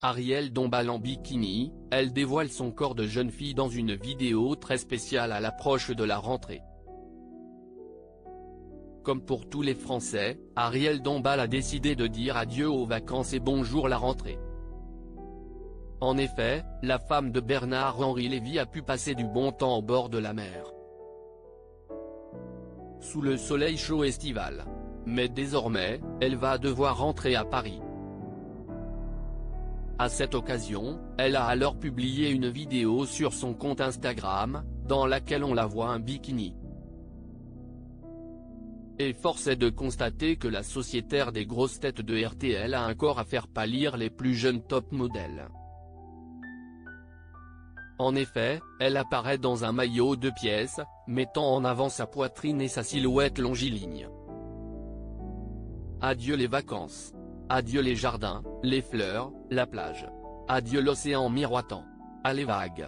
Ariel Dombal en bikini, elle dévoile son corps de jeune fille dans une vidéo très spéciale à l'approche de la rentrée. Comme pour tous les Français, Ariel Dombal a décidé de dire adieu aux vacances et bonjour la rentrée. En effet, la femme de Bernard-Henri Lévy a pu passer du bon temps au bord de la mer, sous le soleil chaud estival. Mais désormais, elle va devoir rentrer à Paris. À cette occasion, elle a alors publié une vidéo sur son compte Instagram, dans laquelle on la voit en bikini. Et force est de constater que la sociétaire des grosses têtes de RTL a un corps à faire pâlir les plus jeunes top modèles. En effet, elle apparaît dans un maillot 2 pièces, mettant en avant sa poitrine et sa silhouette longiligne. Adieu les vacances. Adieu les jardins, les fleurs, la plage. Adieu l'océan miroitant. À les vagues.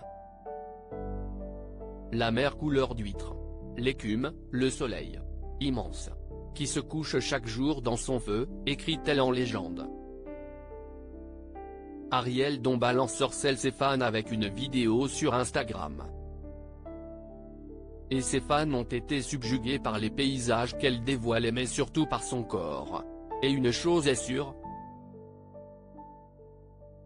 La mer couleur d'huître. L'écume, le soleil. Immense. Qui se couche chaque jour dans son feu, écrit-elle en légende. Ariel Dombal ensorcelle ses fans avec une vidéo sur Instagram. Et ses fans ont été subjugués par les paysages qu'elle dévoilait mais surtout par son corps. Et une chose est sûre,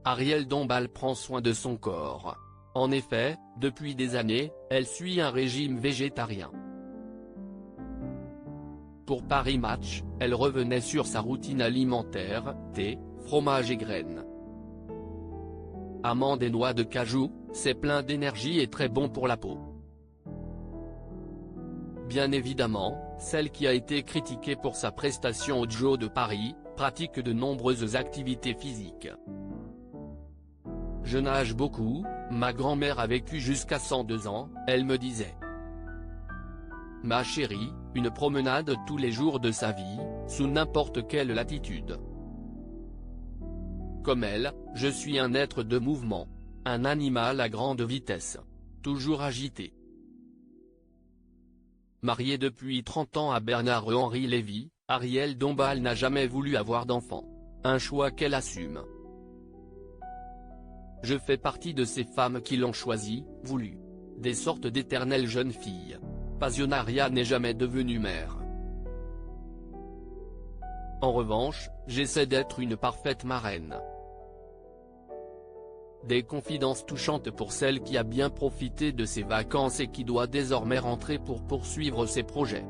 Ariel Dombal prend soin de son corps. En effet, depuis des années, elle suit un régime végétarien. Pour Paris Match, elle revenait sur sa routine alimentaire, thé, fromage et graines. Amandes et noix de cajou, c'est plein d'énergie et très bon pour la peau. Bien évidemment, celle qui a été critiquée pour sa prestation au JO de Paris, pratique de nombreuses activités physiques. Je nage beaucoup, ma grand-mère a vécu jusqu'à 102 ans, elle me disait. Ma chérie, une promenade tous les jours de sa vie, sous n'importe quelle latitude. Comme elle, je suis un être de mouvement. Un animal à grande vitesse. Toujours agité. Mariée depuis 30 ans à Bernard-Henri Lévy, Ariel Dombal n'a jamais voulu avoir d'enfant. Un choix qu'elle assume. Je fais partie de ces femmes qui l'ont choisi, voulu. Des sortes d'éternelles jeunes filles. Passionnaria n'est jamais devenue mère. En revanche, j'essaie d'être une parfaite marraine. Des confidences touchantes pour celle qui a bien profité de ses vacances et qui doit désormais rentrer pour poursuivre ses projets.